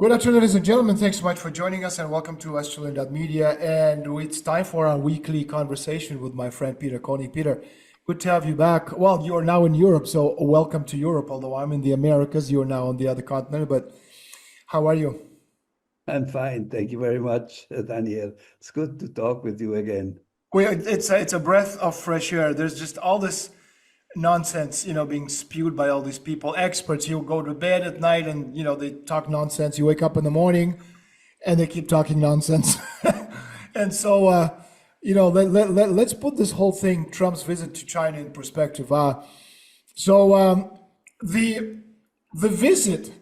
Good afternoon, ladies and gentlemen. Thanks so much for joining us and welcome to Media. And it's time for our weekly conversation with my friend Peter Koenig. Peter, good to have you back. Well, you are now in Europe, so welcome to Europe. Although I'm in the Americas, you're now on the other continent. But how are you? I'm fine. Thank you very much, Daniel. It's good to talk with you again. Well, it's a breath of fresh air. There's just all this nonsense, being spewed by all these people, experts. You go to bed at night and they talk nonsense. You wake up in the morning and they keep talking nonsense. And so, let's put this whole thing, Trump's visit to China, in perspective. The visit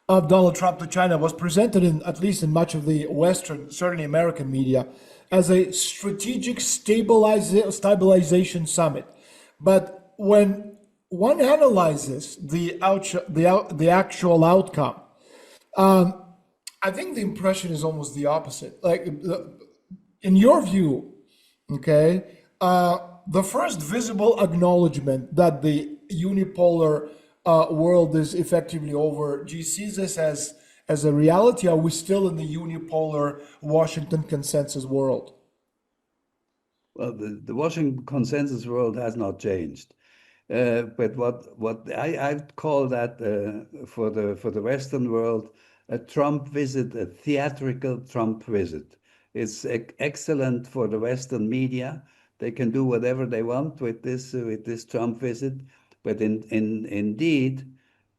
of Donald Trump to China was presented, in at least in much of the Western, certainly American media, as a strategic stabilization summit. But when one analyzes the actual outcome, I think the impression is almost the opposite. Like, in your view, okay, the first visible acknowledgement that the unipolar world is effectively over, do you see this as a reality? Are we still in the unipolar Washington consensus world? Well, the Washington consensus world has not changed. But what I'd call that for the Western world, a Trump visit, a theatrical Trump visit. It's excellent for the Western media. They can do whatever they want with this Trump visit. But indeed,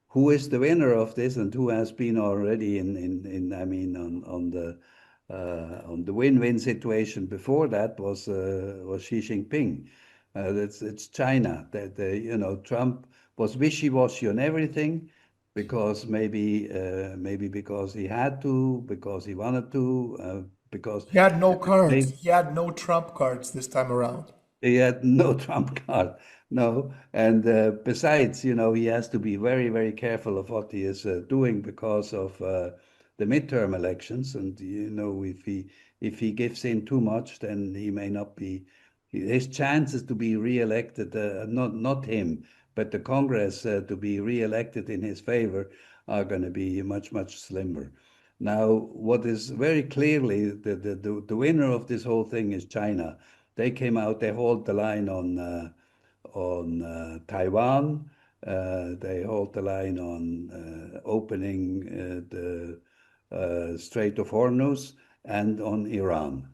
who is the winner of this and who has been already on the win-win situation before that was Xi Jinping. It's China. Trump was wishy-washy on everything because maybe because he had to, because he wanted to, because He had no cards. they, He had no Trump cards this time around. he had no Trump card. No, and besides, he has to be very, very careful of what he is doing because of the midterm elections. And if he gives in too much, then he may not be. His chances to be re-elected, not him, but the Congress to be re-elected in his favor are going to be much, much slimmer. Now, what is very clearly the winner of this whole thing is China. They came out, they hold the line on Taiwan. They hold the line on opening the Strait of Hormuz and on Iran.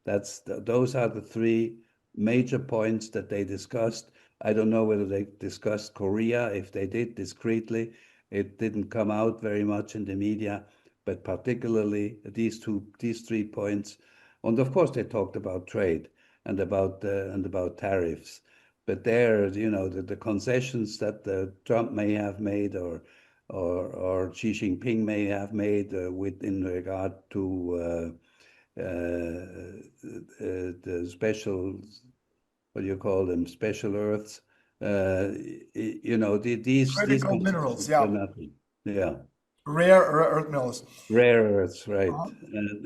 Those are the three major points that they discussed. I don't know whether they discussed Korea. If they did discreetly, it didn't come out very much in the media, but particularly these 3 points. And of course, they talked about trade and about tariffs. But there, the concessions that Trump may have made or Xi Jinping may have made in regard to the special, what do you call them, special earths. These Critical minerals, concessions are yeah. nothing. Yeah. Rare earth minerals. Rare earths, right. Uh-huh.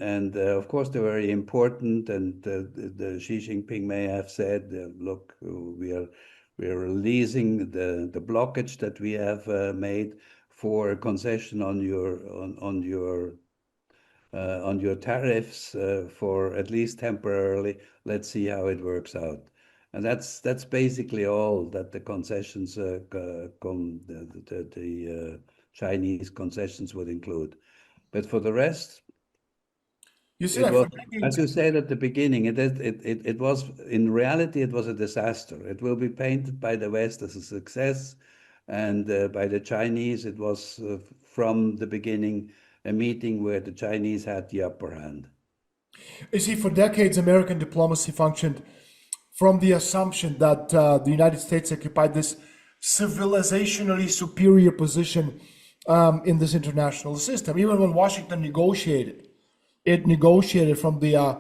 And of course, they're very important. And the Xi Jinping may have said, look, we are releasing the blockage that we have made for a concession on your tariffs for at least temporarily. Let's see how it works out. And that's basically all that the concessions the Chinese concessions would include. But for the rest, You see it that was, for as decades. you said at the beginning, it was, in reality, it was a disaster. It will be painted by the West as a success, and by the Chinese, it was from the beginning a meeting where the Chinese had the upper hand. You see, for decades, American diplomacy functioned from the assumption that the United States occupied this civilizationally superior position in this international system. Even when Washington negotiated, it negotiated from the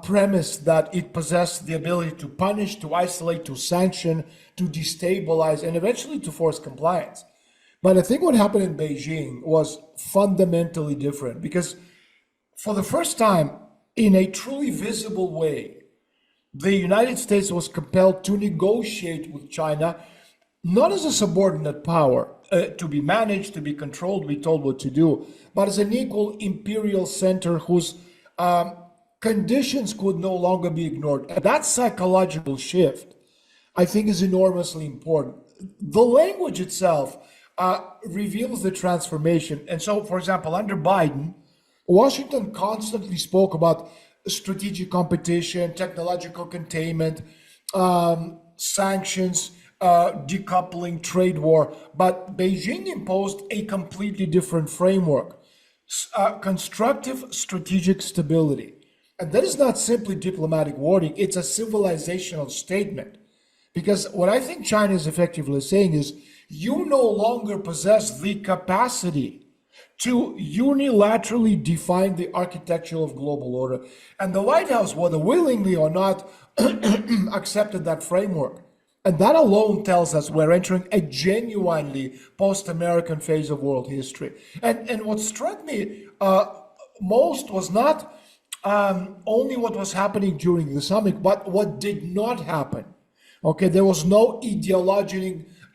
premise that it possessed the ability to punish, to isolate, to sanction, to destabilize, and eventually to force compliance. But I think what happened in Beijing was fundamentally different because for the first time, in a truly visible way, the United States was compelled to negotiate with China not as a subordinate power to be managed, to be controlled, be told what to do, but as an equal imperial center whose um, conditions could no longer be ignored. And that psychological shift, I think, is enormously important. The language itself reveals the transformation. And so, for example, under Biden, Washington constantly spoke about strategic competition, technological containment, sanctions, decoupling, trade war. But Beijing imposed a completely different framework, constructive strategic stability. And that is not simply diplomatic wording, it's a civilizational statement. Because what I think China is effectively saying is you no longer possess the capacity to unilaterally define the architecture of global order. And the White House, whether willingly or not, accepted that framework. And that alone tells us we're entering a genuinely post-American phase of world history. And what struck me most was not only what was happening during the summit, but what did not happen. Okay, there was no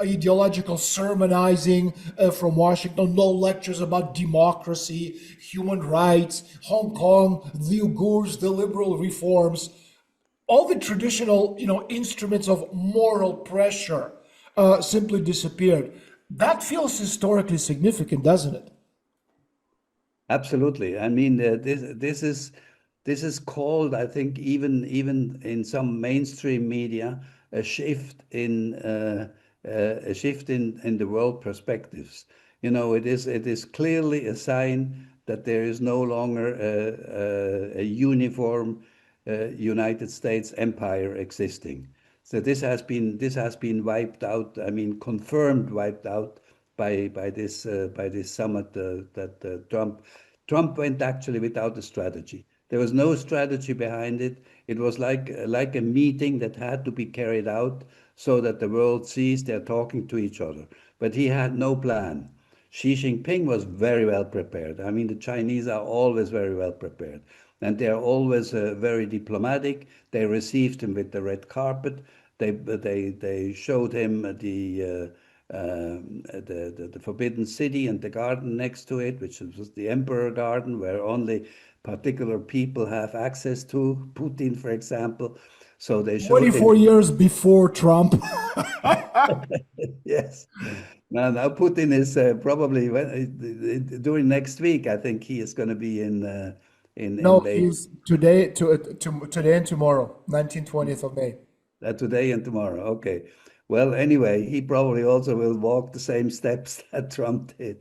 ideological sermonizing from Washington, no lectures about democracy, human rights, Hong Kong, the Uyghurs, the liberal reforms, all the traditional, instruments of moral pressure simply disappeared. That feels historically significant, doesn't it? Absolutely. I mean, this is called, I think, even in some mainstream media, a shift in the world perspectives. It is clearly a sign that there is no longer a uniform United States empire existing. So this has been wiped out. I mean, confirmed wiped out by this summit that Trump went actually without a strategy. There was no strategy behind it. It was like a meeting that had to be carried out so that the world sees they're talking to each other. But he had no plan. Xi Jinping was very well prepared. I mean, the Chinese are always very well prepared, and they are always very diplomatic. They received him with the red carpet. They showed him the Forbidden City and the garden next to it, which was the Emperor Garden, where only particular people have access to, Putin, for example. So they showed him. 24 years before Trump. Yes. Now Putin is probably during next week. I think he is going to be in No, Beijing. he's today and tomorrow, 19th, 20th of May. Today and tomorrow. Okay. Well, anyway, he probably also will walk the same steps that Trump did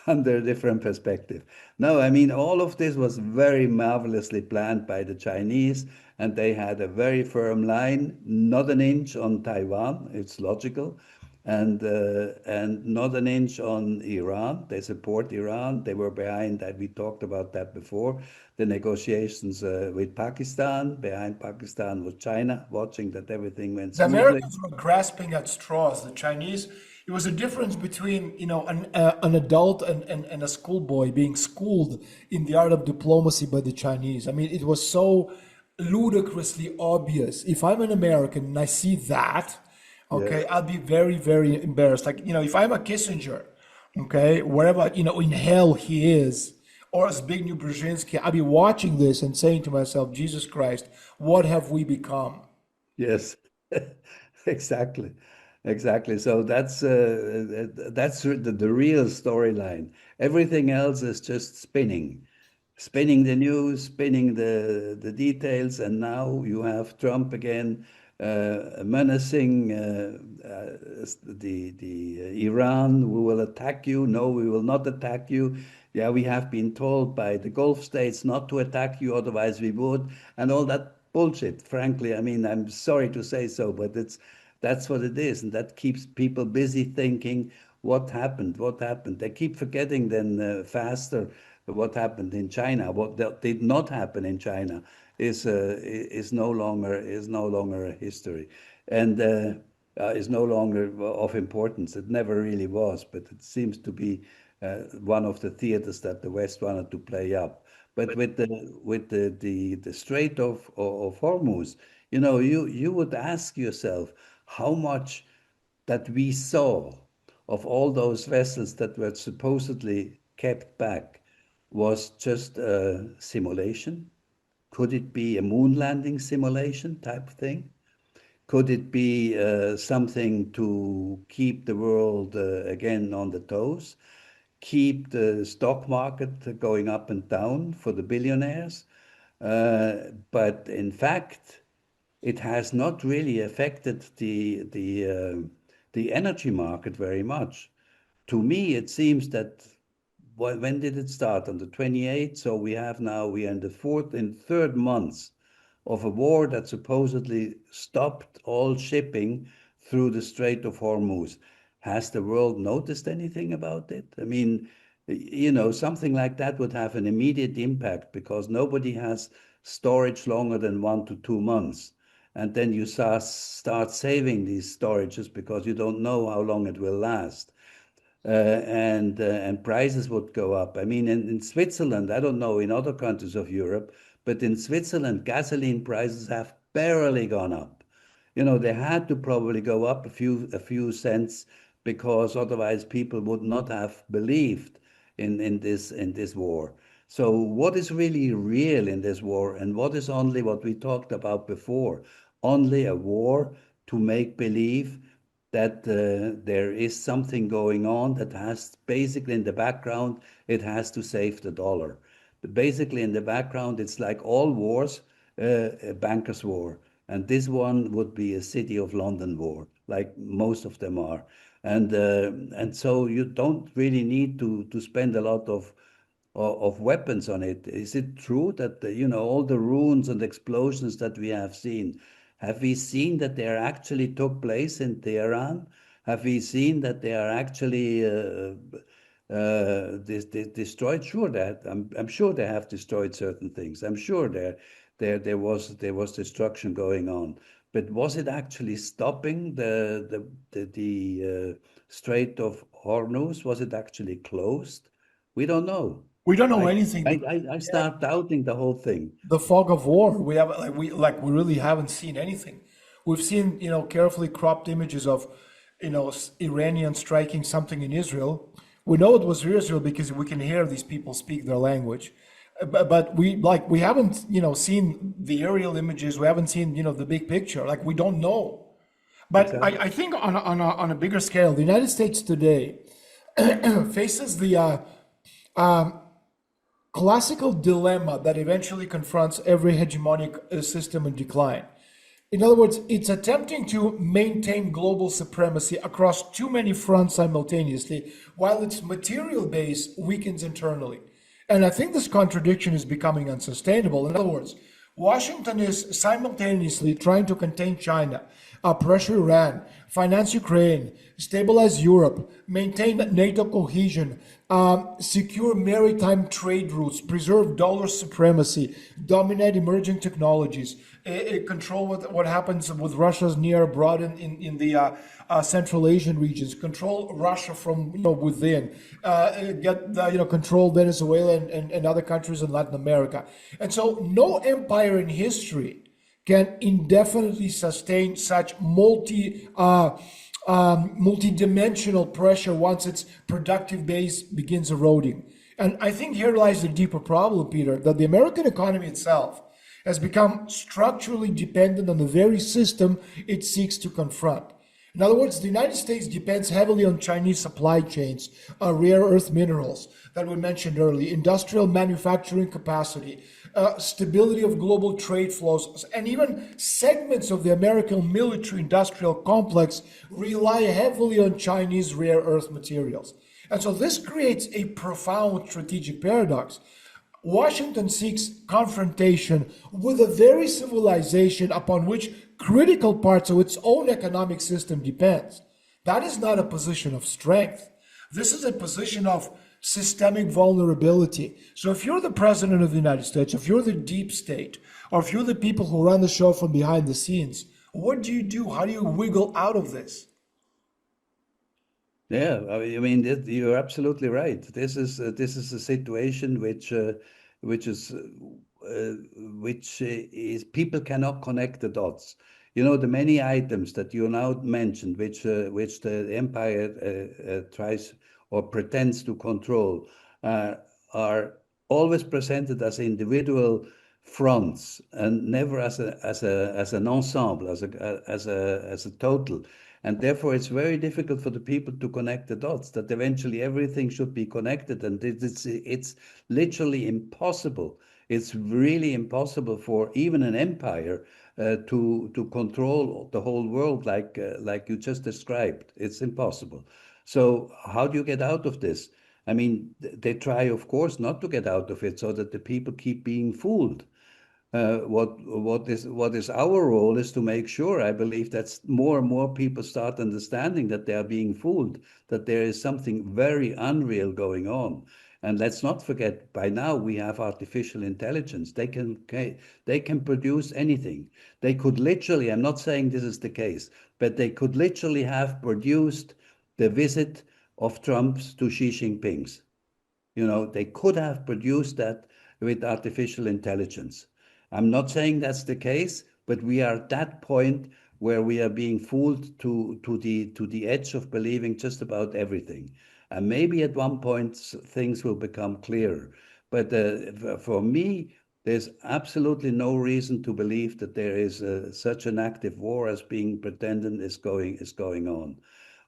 under a different perspective. No, I mean, all of this was very marvelously planned by the Chinese, and they had a very firm line, not an inch on Taiwan. It's logical. And not an inch on Iran. They support Iran. They were behind that. We talked about that before. The negotiations with Pakistan. Behind Pakistan was China, watching that everything went The smoothly. Americans were grasping at straws. The Chinese, it was a difference between, an adult and a schoolboy being schooled in the art of diplomacy by the Chinese. I mean, it was so ludicrously obvious. If I'm an American and I see that, okay, Yes. I'll be very, very embarrassed. Like, if I'm a Kissinger, okay, wherever, in hell he is, or as Zbigniew Brzezinski, I'll be watching this and saying to myself, Jesus Christ, what have we become? Yes. Exactly. Exactly. So that's the real storyline. Everything else is just spinning the news, spinning the details, and now you have Trump again menacing the Iran. We will attack you. No, we will not attack you. Yeah, we have been told by the Gulf states not to attack you, otherwise we would, and all that bullshit. Frankly, I mean, I'm sorry to say so, but that's what it is, and that keeps people busy thinking, what happened? What happened? They keep forgetting then faster what happened in China. What did not happen in China is no longer a history, and is no longer of importance. It never really was, but it seems to be one of the theaters that the West wanted to play up. But with the Strait of Hormuz, you would ask yourself how much that we saw of all those vessels that were supposedly kept back was just a simulation? Could it be a moon landing simulation type thing? Could it be something to keep the world again on the toes, keep the stock market going up and down for the billionaires? But in fact, it has not really affected the energy market very much. To me, it seems that when did it start? On the 28th. So we are in the third month of a war that supposedly stopped all shipping through the Strait of Hormuz. Has the world noticed anything about it? I mean, something like that would have an immediate impact because nobody has storage longer than 1 to 2 months. And then you start saving these storages because you don't know how long it will last. And prices would go up. I mean, in Switzerland, I don't know in other countries of Europe, but in Switzerland, gasoline prices have barely gone up. They had to probably go up a few cents because otherwise people would not have believed in this war. So what is really real in this war, and what is only what we talked about before? Only a war to make believe that there is something going on that has basically in the background, it has to save the dollar. But basically in the background, it's like all wars, a banker's war. And this one would be a City of London war, like most of them are. And so you don't really need to spend a lot of weapons on it. Is it true that all the ruins and explosions that we have we seen that they actually took place in Tehran? Have we seen that they are actually destroyed? Sure, I'm sure they have destroyed certain things. I'm sure there was destruction going on. But was it actually stopping the Strait of Hormuz? Was it actually closed? We don't know. We don't know I anything I because I I start doubting the whole thing. the fog of war. We have we really haven't seen anything. We've seen carefully cropped images of Iranians striking something in Israel. We know it was Israel because we can hear these people speak their language. But we haven't seen the aerial images. We haven't seen the big picture. Like we don't know. But I, Exactly. I think on a bigger scale, the United States today faces the classical dilemma that eventually confronts every hegemonic system in decline. In other words, it's attempting to maintain global supremacy across too many fronts simultaneously, while its material base weakens internally. And I think this contradiction is becoming unsustainable. In other words, Washington is simultaneously trying to contain China, pressure Iran, finance Ukraine, stabilize Europe, maintain NATO cohesion, secure maritime trade routes, preserve dollar supremacy, dominate emerging technologies, control what happens with Russia's near abroad in the Central Asian regions, control Russia from within, control Venezuela and other countries in Latin America. And so no empire in history can indefinitely sustain such multi-dimensional pressure once its productive base begins eroding. And I think here lies the deeper problem, Peter, that the American economy itself has become structurally dependent on the very system it seeks to confront. In other words, the United States depends heavily on Chinese supply chains, rare earth minerals that we mentioned earlier, industrial manufacturing capacity, stability of global trade flows, and even segments of the American military industrial complex rely heavily on Chinese rare earth materials. And so this creates a profound strategic paradox. Washington seeks confrontation with the very civilization upon which critical parts of its own economic system depends. That is not a position of strength. This is a position of systemic vulnerability. So if you're the president of the United States, if you're the deep state, or if you're the people who run the show from behind the scenes, what do you do? How do you wiggle out of this? Yeah, I mean, you're absolutely right. This is a situation which is which is people cannot connect the dots. The many items that you now mentioned, which the empire tries or pretends to control, uh, are always presented as individual fronts and never as an ensemble, as a total. And therefore, it's very difficult for the people to connect the dots, that eventually everything should be connected. And it's literally impossible. It's really impossible for even an empire to control the whole world like you just described. It's impossible. So how do you get out of this? I mean, they try, of course, not to get out of it so that the people keep being fooled. What is our role is to make sure, I believe, that more and more people start understanding that they are being fooled, that there is something very unreal going on. And let's not forget, by now we have artificial intelligence. They can produce anything. They could literally, I'm not saying this is the case, but they could literally have produced the visit of Trump's to Xi Jinping's. They could have produced that with artificial intelligence. I'm not saying that's the case, but we are at that point where we are being fooled to the edge of believing just about everything. And maybe at one point things will become clearer. But for me, there's absolutely no reason to believe that there is such an active war as being pretended is going on.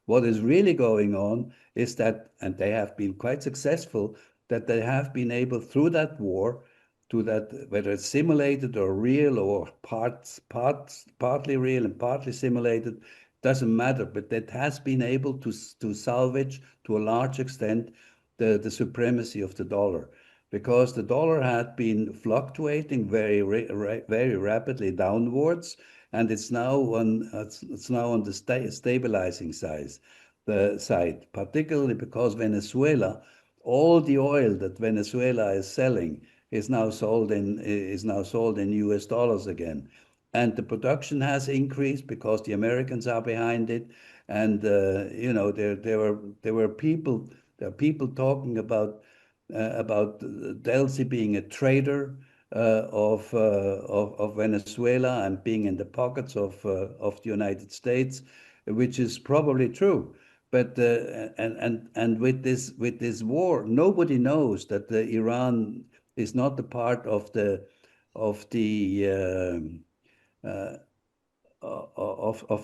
What is really going on is that, and they have been quite successful, that they have been able through that war, to that, whether it's simulated or real or partly real and partly simulated, doesn't matter, but that has been able to salvage to a large extent the supremacy of the dollar, because the dollar had been fluctuating very rapidly downwards, and it's now on the stabilizing side, particularly because Venezuela, all the oil that Venezuela is selling is now sold in US dollars again. And the production has increased because the Americans are behind it. And there are people talking about Delcy being a traitor of Venezuela and being in the pockets of the United States, which is probably true. But and with this war, nobody knows that Iran is not a part of the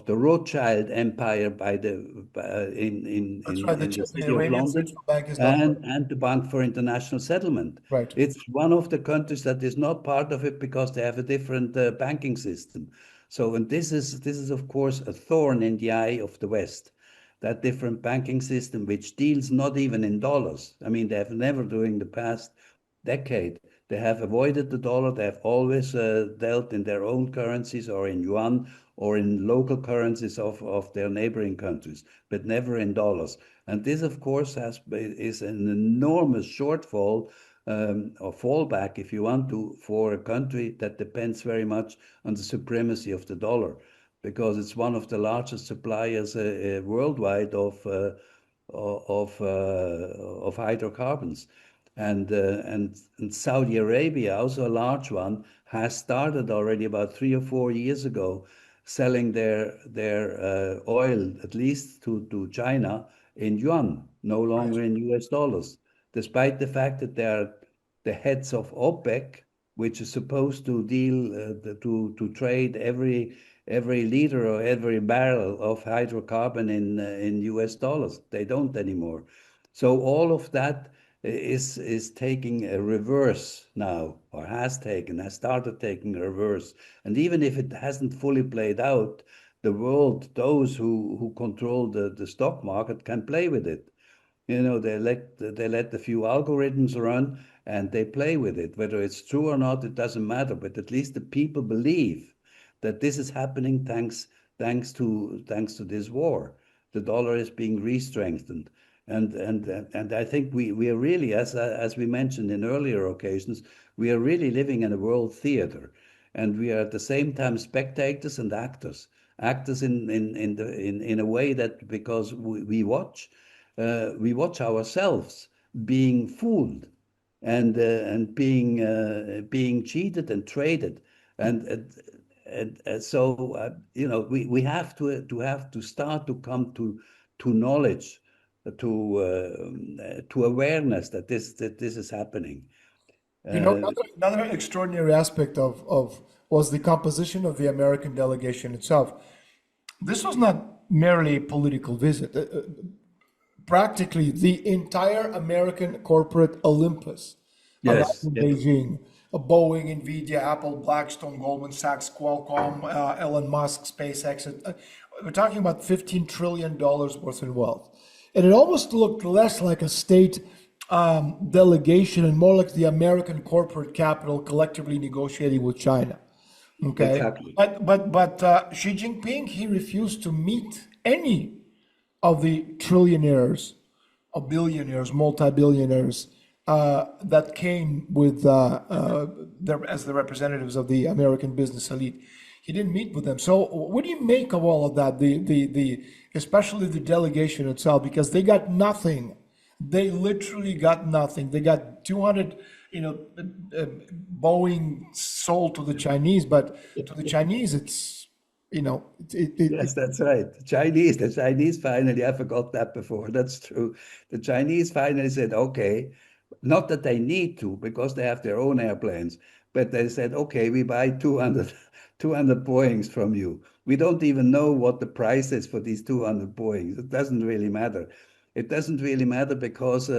Rothschild empire by the by, That's right. in the The city of Iranian London, central bank is not part. and the Bank for International Settlement. Right. It's one of the countries that is not part of it because they have a different banking system. So, and this is of course a thorn in the eye of the West. That different banking system, which deals not even in dollars. I mean, they have never during the past decade. They have avoided the dollar. They have always dealt in their own currencies or in yuan or in local currencies of their neighboring countries, but never in dollars. And this, of course, is an enormous shortfall, or fallback, if you want to, for a country that depends very much on the supremacy of the dollar, because it's one of the largest suppliers worldwide of hydrocarbons. And Saudi Arabia, also a large one, has started already about 3 or 4 years ago selling their oil, at least to China, in yuan, no Right. longer in US dollars, despite the fact that they are the heads of OPEC, which is supposed to deal to trade every liter or every barrel of hydrocarbon in US dollars. They don't anymore. So all of that is taking a reverse now, or has started taking a reverse. And even if it hasn't fully played out, the world, those who control the stock market can play with it. They let a few algorithms run and they play with it. Whether it's true or not, it doesn't matter. But at least the people believe that this is happening thanks to this war. The dollar is being re-strengthened. And I think we are really, as we mentioned in earlier occasions, we are really living in a world theater, and we are at the same time spectators and actors. Actors in a way that, because we watch ourselves being fooled and being cheated and traded, and so we have to start to come to knowledge, to awareness that this is happening. You know, Uh, another extraordinary aspect of was the composition of the American delegation itself. This was not merely a political visit. Practically the entire American corporate Olympus arrived yes, in yes, Beijing. Boeing, Nvidia, Apple, Blackstone, Goldman Sachs, Qualcomm, Elon Musk, SpaceX. We're talking about $15 trillion worth in wealth. And it almost looked less like a state delegation and more like the American corporate capital collectively negotiating with China. Okay. exactly. But Xi Jinping, he refused to meet any of the trillionaires, or billionaires, multi-billionaires that came with as the representatives of the American business elite. He didn't meet with them. So, what do you make of all of that? The especially the delegation itself, because they got nothing. They literally got nothing. They got 200, Boeing sold to the Chinese, but to the Chinese, it's Yes, that's right. The Chinese finally, I forgot that before. That's true. The Chinese finally said, okay, not that they need to, because they have their own airplanes, but they said, okay, we buy 200 Boeings from you. We don't even know what the price is for these 200 Boeings. It doesn't really matter. It doesn't really matter because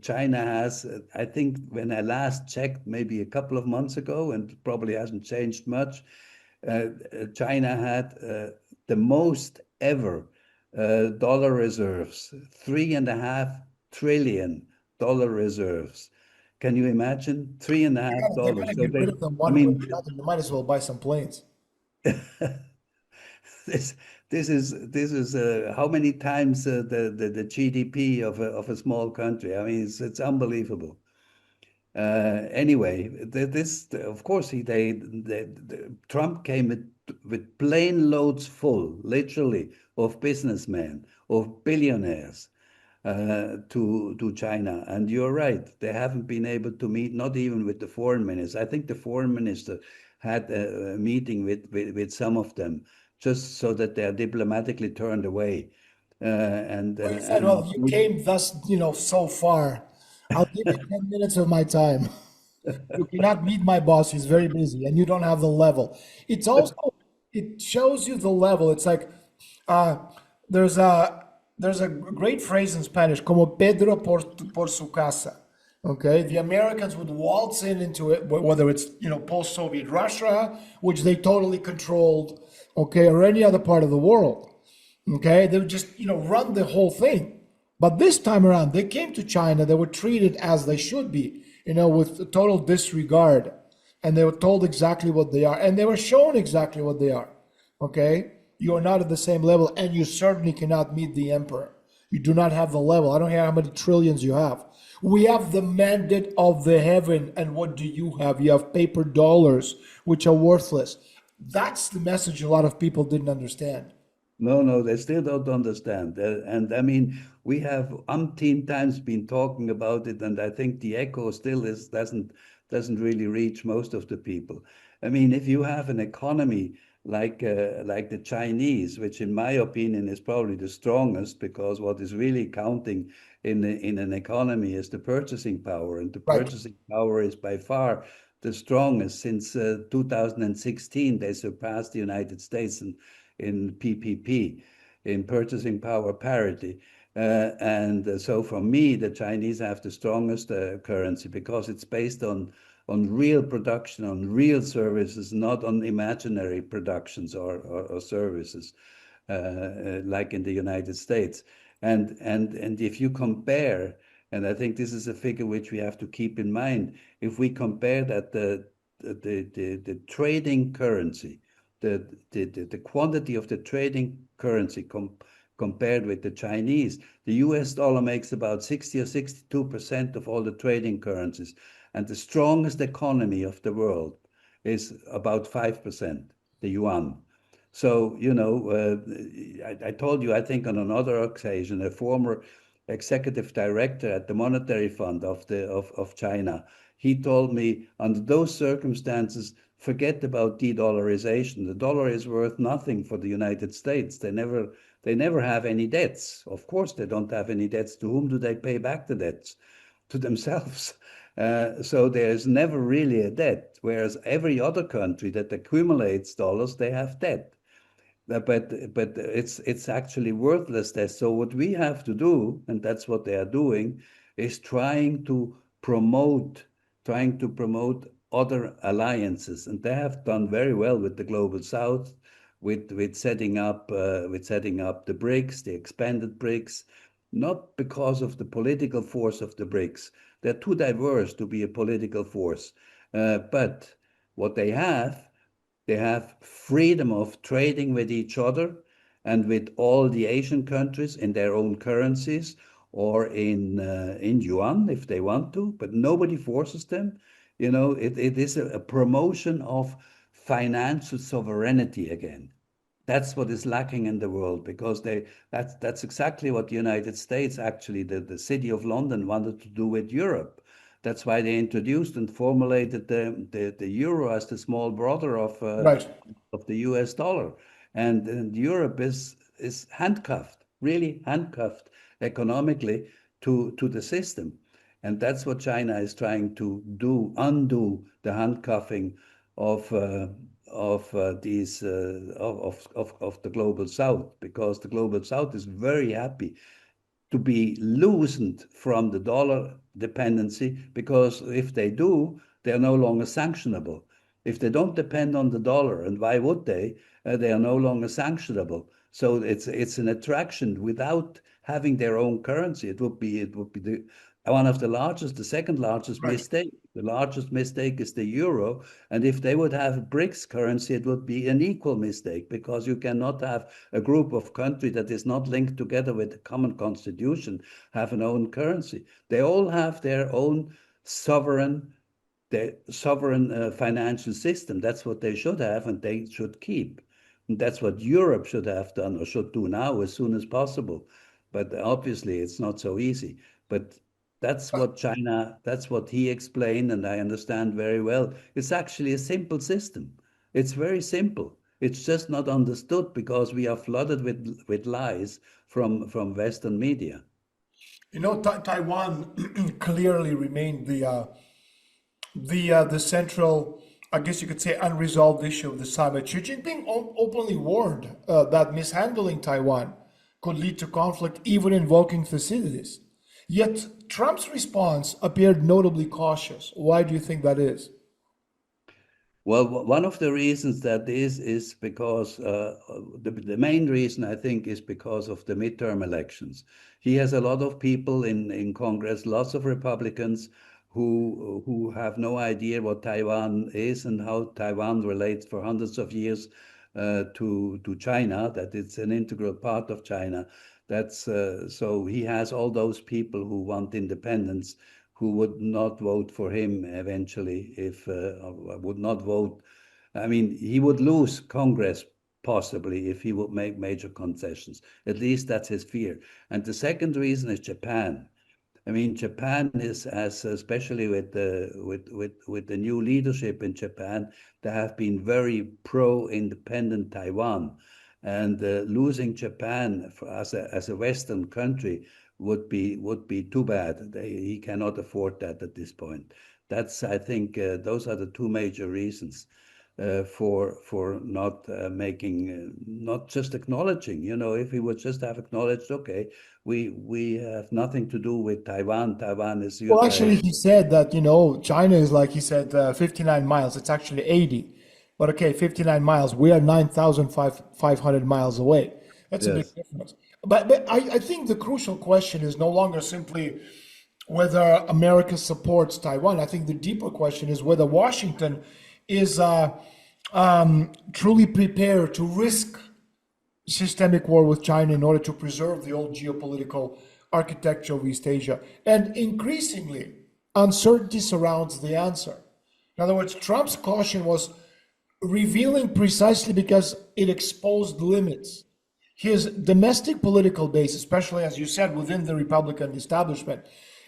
China has, I think when I last checked, maybe a couple of months ago, and probably hasn't changed much, China had the most ever dollar reserves, $3.5 trillion reserves. Can you imagine? Three and a half they gotta dollars. So get rid they, of them I one way or mean, another. They might as well buy some planes. this this is how many times the GDP of a small country? I mean, it's unbelievable. Anyway, this of course Trump came with plane loads full, literally, of businessmen, of billionaires to China. And you're right, they haven't been able to meet, not even with the foreign minister. I think the foreign minister had a meeting with some of them, just so that they are diplomatically turned away. Well, he said, "Well, you came thus, so far. I'll give you 10 minutes of my time. You cannot meet my boss. He's very busy, and you don't have the level." It's also it shows you the level. It's like uh, there's a great phrase in Spanish, como Pedro por su casa. Okay, the Americans would waltz into it, whether it's post-Soviet Russia, which they totally controlled, okay, or any other part of the world. Okay, they would just run the whole thing. But this time around, they came to China. They were treated as they should be, with total disregard, and they were told exactly what they are, and they were shown exactly what they are. Okay, you are not at the same level, and you certainly cannot meet the emperor. You do not have the level. I don't care how many trillions you have. We have the mandate of the heaven, and what do you have? You have paper dollars, which are worthless. That's the message a lot of people didn't understand. No, no, they still don't understand. And I mean, we have umpteen times been talking about it, and I think the echo still doesn't really reach most of the people. I mean, if you have an economy like the Chinese, which in my opinion is probably the strongest, because what is really counting in an economy is the purchasing power, and the Right. purchasing power is by far the strongest since 2016. They surpassed the United States in PPP, in purchasing power parity. And so for me, the Chinese have the strongest currency because it's based on real production, on real services, not on imaginary productions or services like in the United States. And if you compare, and I think this is a figure which we have to keep in mind, if we compare that the trading currency, the quantity of the trading currency compared with the Chinese, the US dollar makes about 60 or 62% of all the trading currencies. And the strongest economy of the world is about 5%, the yuan. So, I told you, I think on another occasion, a former executive director at the Monetary Fund of China, he told me under those circumstances, forget about de-dollarization. The dollar is worth nothing for the United States. They never have any debts. Of course, they don't have any debts. To whom do they pay back the debts? To themselves. So there's never really a debt. Whereas every other country that accumulates dollars, they have debt. But it's actually worthless. So what we have to do, and that's what they are doing, is promote trying to promote other alliances, and they have done very well with the global South, with setting up the BRICS, the expanded BRICS, not because of the political force of the BRICS. They're too diverse to be a political force, but what they have freedom of trading with each other and with all the Asian countries in their own currencies or in yuan if they want to, but nobody forces them. It is a promotion of financial sovereignty again. That's what is lacking in the world, because that's exactly what the United States, actually the city of London, wanted to do with Europe. That's why they introduced and formulated the euro as the small brother Right. of the US dollar. And Europe is handcuffed, really handcuffed economically to the system. And that's what China is trying to do, undo the handcuffing of these of the global South, because the global South is very happy to be loosened from the dollar dependency, because if they do, they're no longer sanctionable. If they don't depend on the dollar, and why would they? They are no longer sanctionable. So it's an attraction without having their own currency. It would be one of the largest, the second largest Right. mistake. The largest mistake is the euro, and if they would have BRICS currency, it would be an equal mistake, because you cannot have a group of countries that is not linked together with a common constitution have an own currency. They all have their own sovereign financial system. That's what they should have, and they should keep. And that's what Europe should have done, or should do now as soon as possible. But obviously, it's not so easy. But that's what he explained, and I understand very well. It's actually a simple system. It's very simple. It's just not understood because we are flooded with lies from Western media. Taiwan clearly remained the central, I guess you could say, unresolved issue of the summit. Xi Jinping openly warned that mishandling Taiwan could lead to conflict, even invoking Thucydides. Yet Trump's response appeared notably cautious. Why do you think that is? Well, one of the reasons that is because the main reason, I think, is because of the midterm elections. He has a lot of people in Congress, lots of Republicans who have no idea what Taiwan is and how Taiwan relates for hundreds of years to China, that it's an integral part of China. So he has all those people who want independence, who would not vote for him eventually, if would not vote. I mean, he would lose Congress possibly if he would make major concessions. At least that's his fear. And the second reason is Japan. I mean, Japan is, as especially with the new leadership in Japan, they have been very pro-independent Taiwan, and losing Japan as a Western country would be too bad. He cannot afford that at this point. That's, I think, those are the two major reasons for not not just acknowledging. If he would just have acknowledged, okay, we have nothing to do with Taiwan. Taiwan is Well, actually, he said that, China is, like he said, 59 miles. It's actually 80. But okay, 59 miles. We are 9,500 miles away. That's a big yes, difference. But I think the crucial question is no longer simply whether America supports Taiwan. I think the deeper question is whether Washington is truly prepared to risk systemic war with China in order to preserve the old geopolitical architecture of East Asia. And increasingly, uncertainty surrounds the answer. In other words, Trump's caution was revealing precisely because it exposed limits. His domestic political base, especially as you said, within the Republican establishment,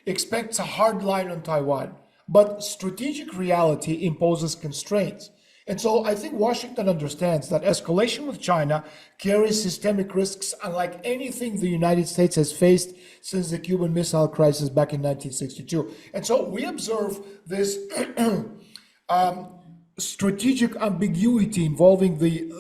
expects a hard line on Taiwan, but strategic reality imposes constraints. And so I think Washington understands that escalation with China carries systemic risks unlike anything the United States has faced since the Cuban Missile Crisis back in 1962. And so we observe this strategic ambiguity involving the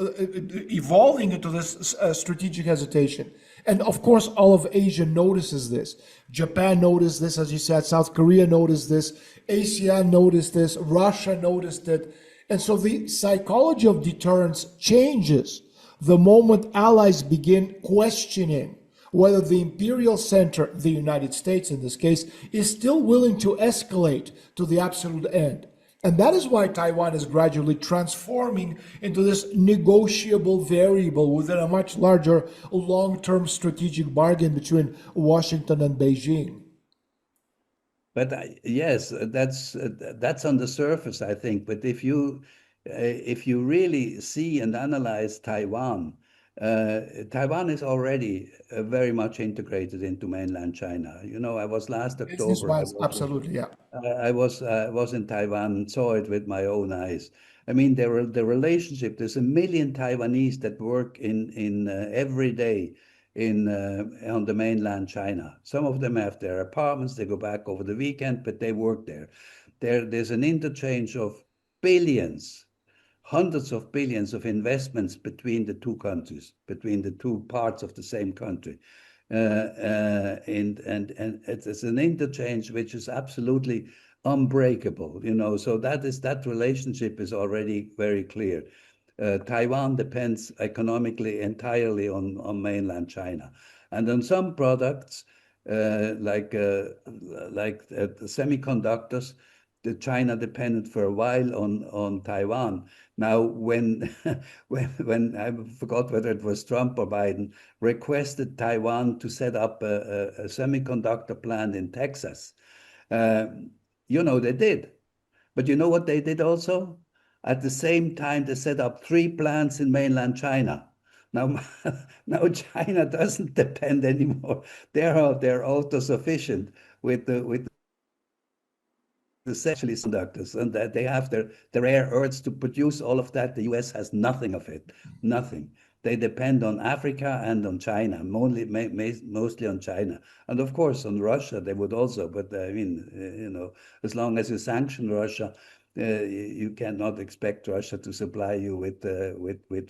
evolving into this strategic hesitation. And of course, all of Asia notices this. Japan noticed this, as you said. South Korea noticed this. ASEAN noticed this. Russia noticed it. And so the psychology of deterrence changes the moment allies begin questioning whether the imperial center, the United States in this case, is still willing to escalate to the absolute end. And that is why Taiwan is gradually transforming into this negotiable variable within a much larger long-term strategic bargain between Washington and Beijing. But yes, that's on the surface, I think. But if you really see and analyze Taiwan, Taiwan is already very much integrated into mainland China. You know, I was last Business October. wise, absolutely, yeah. I was in Taiwan and saw it with my own eyes. I mean, the relationship. There's a million Taiwanese that work in every day in on the mainland China. Some of them have their apartments. They go back over the weekend, but they work there. There's an interchange of billions, hundreds of billions of investments between the two countries, between the two parts of the same country. And it's an interchange which is absolutely unbreakable, you know. So that relationship is already very clear. Taiwan depends economically entirely on mainland China, and on some products the semiconductors, the China depended for a while on Taiwan. Now, when when I forgot whether it was Trump or Biden requested Taiwan to set up a semiconductor plant in Texas, uh, you know they did. But you know what they did also? At the same time, they set up three plants in mainland China. Now, now China doesn't depend anymore. They're autosufficient with essentially conductors, and that they have their rare earths to produce all of that. The US has nothing of it, nothing. They depend on Africa and on China, mostly on China, and of course on Russia. They would also, but I mean, you know, as long as you sanction Russia, you cannot expect Russia to supply you with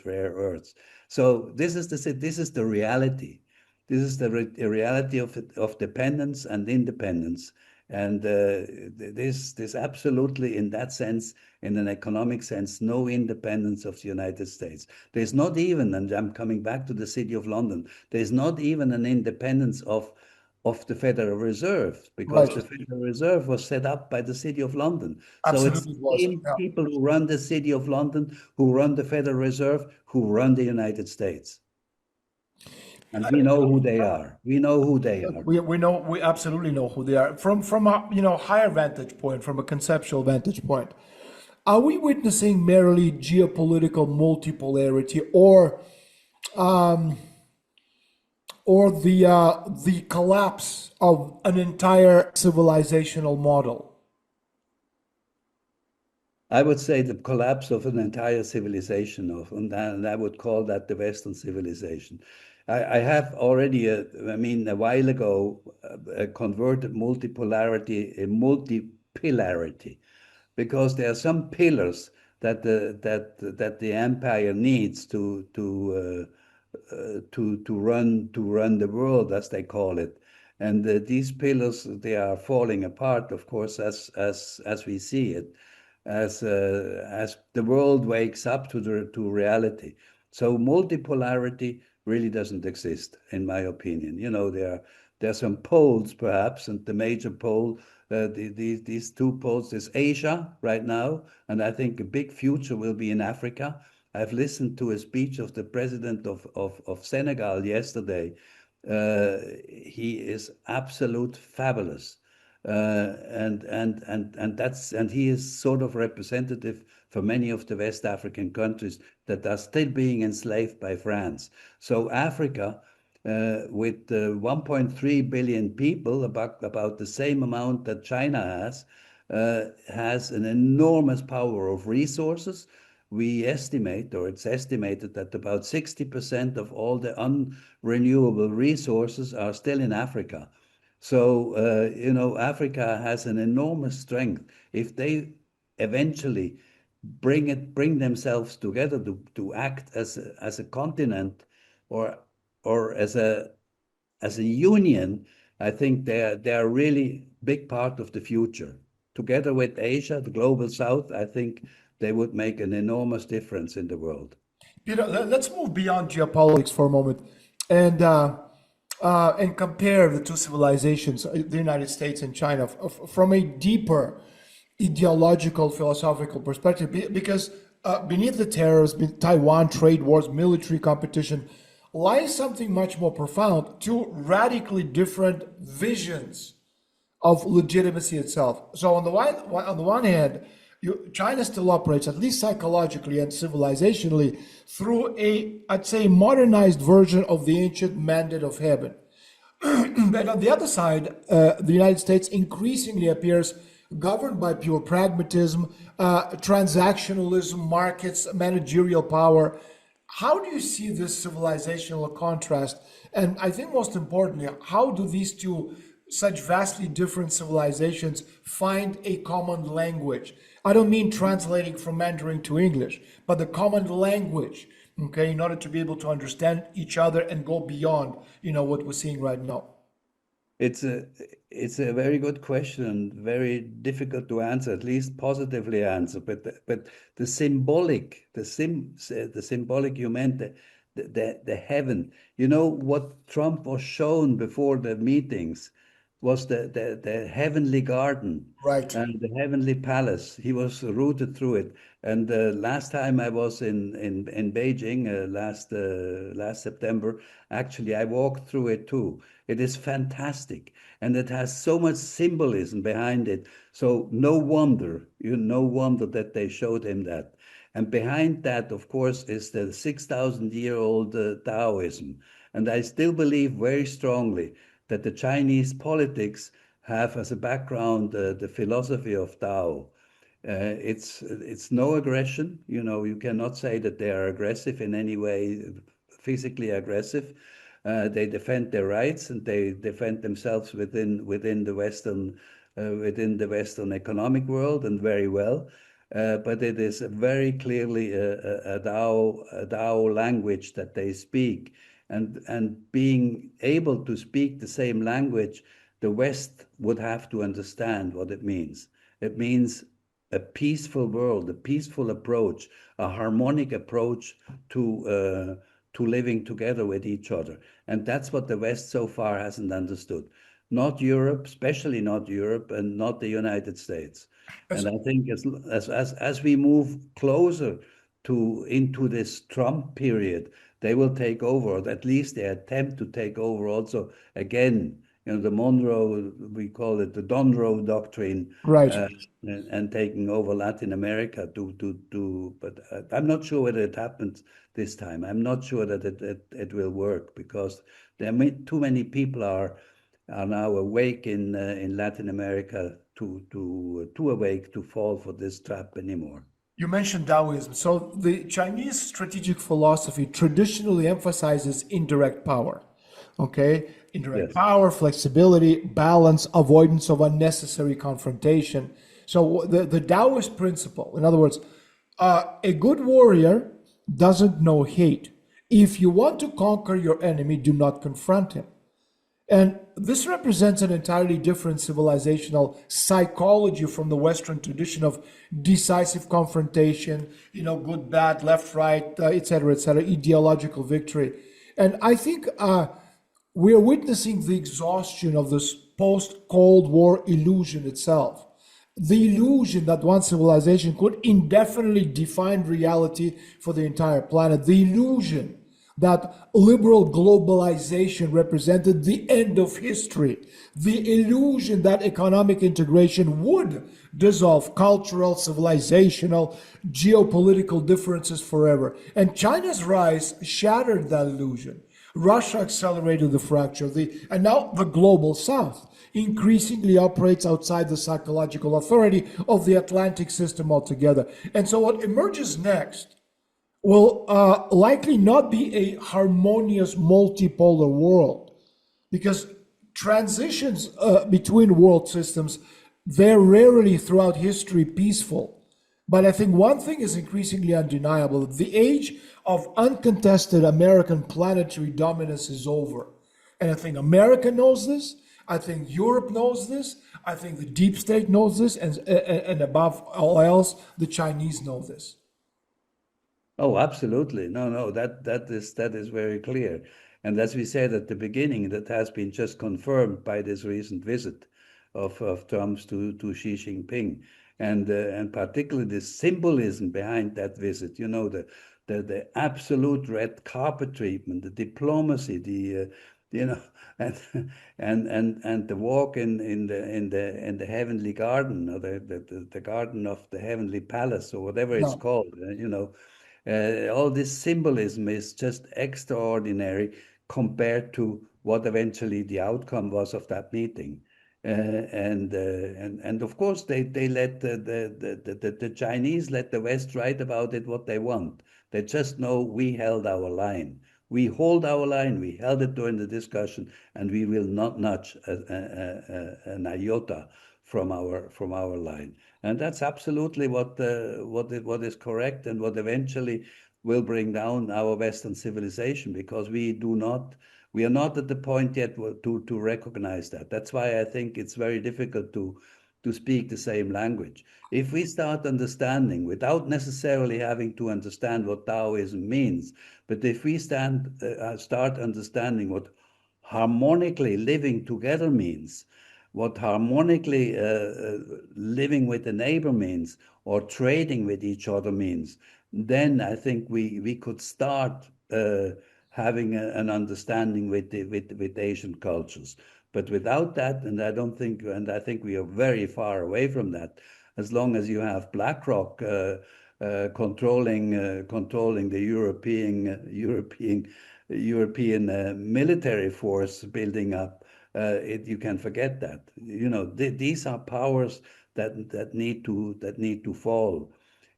rare earths. So this is the reality. This is the reality of dependence and independence. And there's absolutely, in that sense, in an economic sense, no independence of the United States. There's not even, and I'm coming back to the City of London, there's not even an independence of the Federal Reserve, because Right. the Federal Reserve was set up by the City of London. So it's Absolutely it the was. same Yeah. people who run the City of London, who run the Federal Reserve, who run the United States. And we know who they are. We know who they are. We know, we absolutely know who they are from a higher vantage point, from a conceptual vantage point. Are we witnessing merely geopolitical multipolarity, or the collapse of an entire civilizational model? I would say the collapse of an entire civilization, and I would call that the Western civilization. I have already, I mean, a while ago, converted multipolarity in multipilarity, because there are some pillars that the empire needs to run the world, as they call it. And these pillars, they are falling apart, of course, as we see it, as the world wakes up to reality. So multipolarity really doesn't exist, in my opinion. You know, there are some poles, perhaps, and the major pole, these two poles, is Asia right now, and I think a big future will be in Africa. I've listened to a speech of the president of Senegal yesterday. He is absolute fabulous. And he is sort of representative for many of the West African countries that are still being enslaved by France. So Africa, with 1.3 billion people, about the same amount that China has an enormous power of resources, we estimate, or it's estimated, that about 60% of all the unrenewable resources are still in Africa. So, Africa has an enormous strength. If they eventually bring themselves together to act as a continent, or as a union, I think they're really big part of the future. Together with Asia, the global South, I think they would make an enormous difference in the world. Peter, let's move beyond geopolitics for a moment and compare the two civilizations, the United States and China, from a deeper ideological, philosophical perspective. Because beneath the terrors, Taiwan trade wars, military competition, lies something much more profound, two radically different visions of legitimacy itself. So on the one hand, China still operates, at least psychologically and civilizationally, through I'd say, modernized version of the ancient mandate of heaven. But on the other side, the United States increasingly appears governed by pure pragmatism, transactionalism, markets, managerial power. How do you see this civilizational contrast? And I think most importantly, how do these two such vastly different civilizations find a common language? I don't mean translating from Mandarin to English, but the common language, okay, in order to be able to understand each other and go beyond, what we're seeing right now. It's a it's a very good question and very difficult to answer, at least positively answer. But the symbolic you meant, the heaven. You know what Trump was shown before the meetings was the heavenly garden Right. and the heavenly palace. He was rooted through it. And last time I was in Beijing, last September, actually I walked through it too. It is fantastic, and it has so much symbolism behind it. So no wonder that they showed him that. And behind that, of course, is the 6,000-year-old Taoism. And I still believe very strongly that the Chinese politics have as a background the philosophy of Tao. It's no aggression. You cannot say that they are aggressive in any way, physically aggressive. They defend their rights, and they defend themselves within the Western economic world, and very well. But it is very clearly a Dao language that they speak, and being able to speak the same language, the West would have to understand what it means. It means a peaceful world, a peaceful approach, a harmonic approach to living together with each other. And that's what the West so far hasn't understood. Not Europe, especially not Europe, and not the United States. And I think as we move closer into this Trump period, they will take over, or at least they attempt to take over also again. The Monroe, we call it the Donroe Doctrine, Right. and taking over Latin America but I'm not sure whether it happens this time. I'm not sure that it will work, because too many people are now awake in Latin America too awake to fall for this trap anymore. You mentioned Taoism. So the Chinese strategic philosophy traditionally emphasizes indirect power. Okay? Indirect Yes. power, flexibility, balance, avoidance of unnecessary confrontation. So the Taoist principle, in other words, a good warrior doesn't know hate. If you want to conquer your enemy, do not confront him. And this represents an entirely different civilizational psychology from the Western tradition of decisive confrontation, good, bad, left, right, et cetera, ideological victory. And I think we are witnessing the exhaustion of this post-Cold War illusion itself. The illusion that one civilization could indefinitely define reality for the entire planet. The illusion that liberal globalization represented the end of history. The illusion that economic integration would dissolve cultural, civilizational, geopolitical differences forever. And China's rise shattered that illusion. Russia accelerated the fracture, and now the global South. increasingly operates outside the psychological authority of the Atlantic system altogether. And so what emerges next will likely not be a harmonious multipolar world, because transitions between world systems, they're rarely throughout history peaceful. But I think one thing is increasingly undeniable: the age of uncontested American planetary dominance is over. And I think America knows this. I think Europe knows this. I think the deep state knows this. And above all else, the Chinese know this. Oh, absolutely. No, no, that is very clear. And as we said at the beginning, that has been just confirmed by this recent visit of Trump's to Xi Jinping. And particularly the symbolism behind that visit, the absolute red carpet treatment, the diplomacy, you know, and and the walk in the heavenly garden, or the garden of the heavenly palace, or whatever it's No. called, all this symbolism is just extraordinary compared to what eventually the outcome was of that meeting. And of course they let the Chinese let the West write about it what they want. They just know we held our line. We hold our line. We held it during the discussion, and we will not nudge an iota from our line. And that's absolutely what is correct, and what eventually will bring down our Western civilization, because we are not at the point yet to recognize that. That's why I think it's very difficult to speak the same language. If we start understanding, without necessarily having to understand what Taoism means, but if we start understanding what harmonically living together means, what harmonically living with a neighbor means, or trading with each other means, then I think we could start having an understanding with Asian cultures. But without that, and I think we are very far away from that, as long as you have BlackRock controlling the European military force building up. You can forget that. These are powers that need to fall.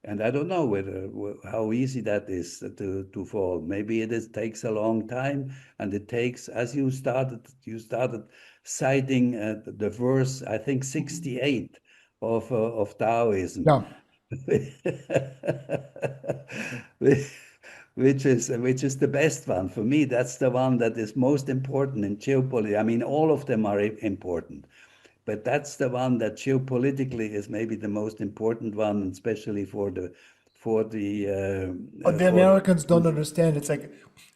And I don't know how easy that is to fall. Maybe takes a long time, and it takes, as you started citing the verse, I think 68 of Taoism, Yeah. which is the best one for me. That's the one that is most important in geopolitics. I mean, all of them are important, but that's the one that geopolitically is maybe the most important one, especially for the for the But the Americans don't understand. It's like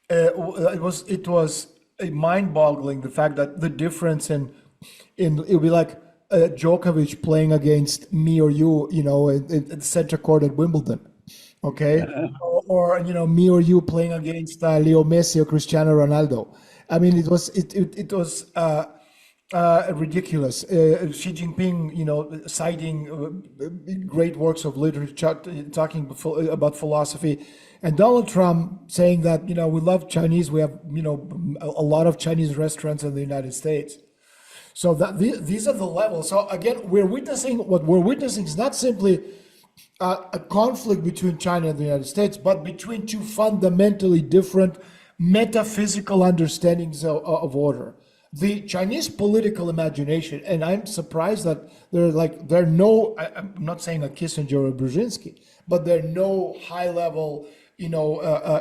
it was mind-boggling, the fact that the difference in it would be like Djokovic playing against me or you, in the center court at Wimbledon, okay, or me or you playing against Leo Messi or Cristiano Ronaldo. I mean, it was ridiculous. Xi Jinping, citing great works of literature, talking about philosophy, and Donald Trump saying that we love Chinese. We have a lot of Chinese restaurants in the United States. So that these are the levels. So again, what we're witnessing is not simply a conflict between China and the United States, but between two fundamentally different metaphysical understandings of order. The Chinese political imagination, and I'm surprised that there are no, I'm not saying a Kissinger or a Brzezinski, but there are no high level,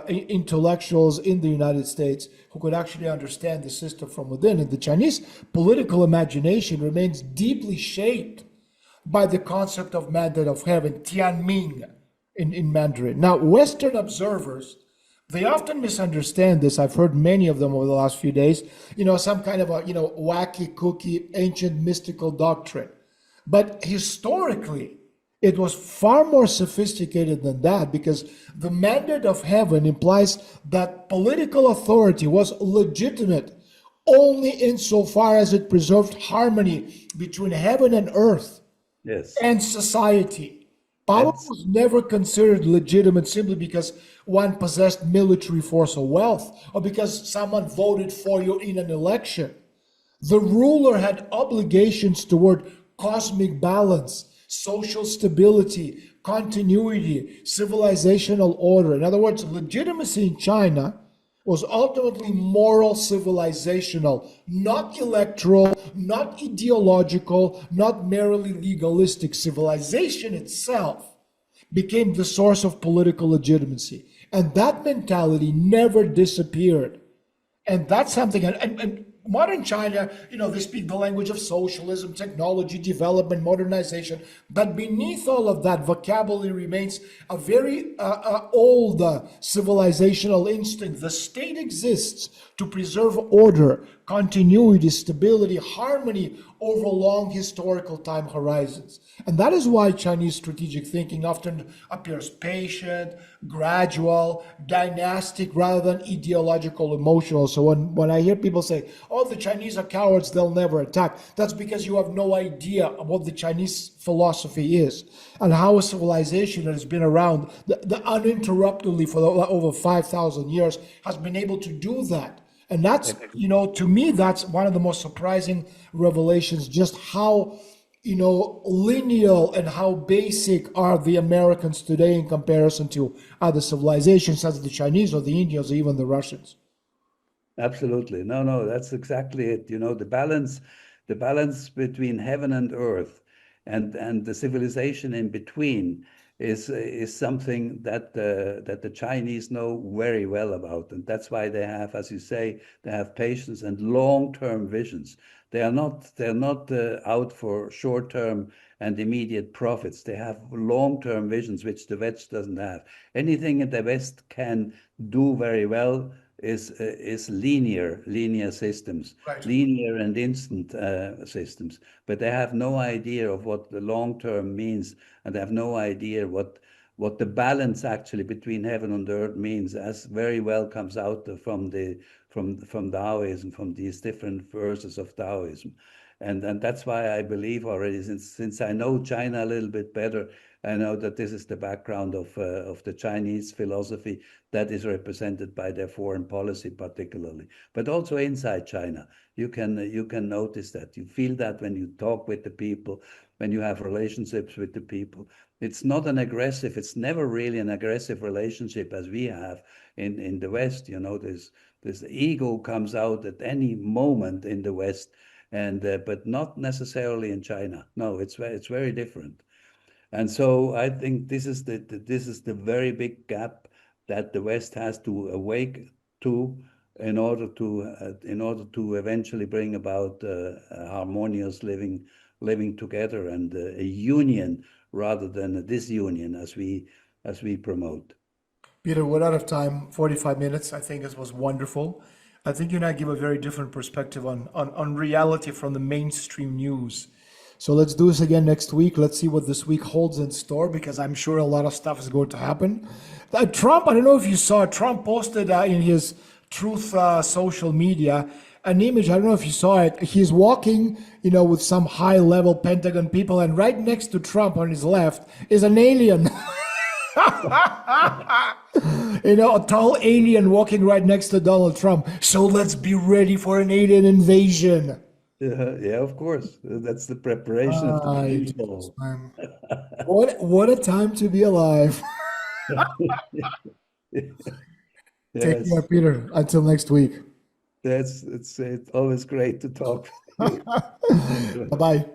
intellectuals in the United States who could actually understand the system from within. And the Chinese political imagination remains deeply shaped by the concept of mandate of heaven, Tianming in Mandarin. Now, Western observers, they often misunderstand this. I've heard many of them over the last few days, some kind of a, wacky cookie, ancient mystical doctrine. But historically, it was far more sophisticated than that, because the mandate of heaven implies that political authority was legitimate only insofar as it preserved harmony between heaven and earth Yes, and society. Power that's was never considered legitimate simply because one possessed military force or wealth, or because someone voted for you in an election. The ruler had obligations toward cosmic balance, social stability, continuity, civilizational order. In other words, legitimacy in China was ultimately moral, civilizational, not electoral, not ideological, not merely legalistic. Civilization itself became the source of political legitimacy. And that mentality never disappeared. And that's something, and modern China, they speak the language of socialism, technology, development, modernization. But beneath all of that vocabulary remains a very old civilizational instinct. The state exists to preserve order, continuity, stability, harmony over long historical time horizons. And that is why Chinese strategic thinking often appears patient, gradual, dynastic, rather than ideological, emotional. So when I hear people say, oh, the Chinese are cowards, they'll never attack, that's because you have no idea of what the Chinese philosophy is and how a civilization that has been around uninterruptedly for over 5,000 years has been able to do that. And that's, to me, that's one of the most surprising revelations, just how, lineal and how basic are the Americans today in comparison to other civilizations, such as the Chinese or the Indians or even the Russians. Absolutely. No, no, that's exactly it. The balance between heaven and earth and the civilization in between is something that the Chinese know very well about. And that's why they have, as you say, they have patience and long-term visions. They're not out for short-term and immediate profits. They have long-term visions, which the West doesn't have. Anything in the West can do very well is linear systems, Right. linear and instant systems. But they have no idea of what the long term means, and they have no idea what the balance actually between heaven and earth means, as very well comes out from Taoism, from these different verses of Taoism. And that's why I believe already, since I know China a little bit better, I know that this is the background of the Chinese philosophy that is represented by their foreign policy, particularly, but also inside China. You can notice that. You feel that when you talk with the people, when you have relationships with the people. It's not an aggressive. It's never really an aggressive relationship as we have in the West. This ego comes out at any moment in the West, and but not necessarily in China. No, it's very different. And so I think this is the very big gap that the West has to awake to in order to eventually bring about a harmonious living together and a union rather than a disunion as we promote. Peter, we're out of time, 45 minutes. I think this was wonderful. I think you and I give a very different perspective on reality from the mainstream news. So let's do this again next week. Let's see what this week holds in store because I'm sure a lot of stuff is going to happen. Trump, I don't know if you saw, Trump posted in his Truth social media an image. I don't know if you saw it. He's walking, with some high level Pentagon people, and right next to Trump on his left is an alien. A tall alien walking right next to Donald Trump. So let's be ready for an alien invasion. Yeah, of course. That's the preparation of the Jesus, rainfall. man. What a time to be alive. Take care, Yes, Peter. Until next week. it's always great to talk with you. Bye bye.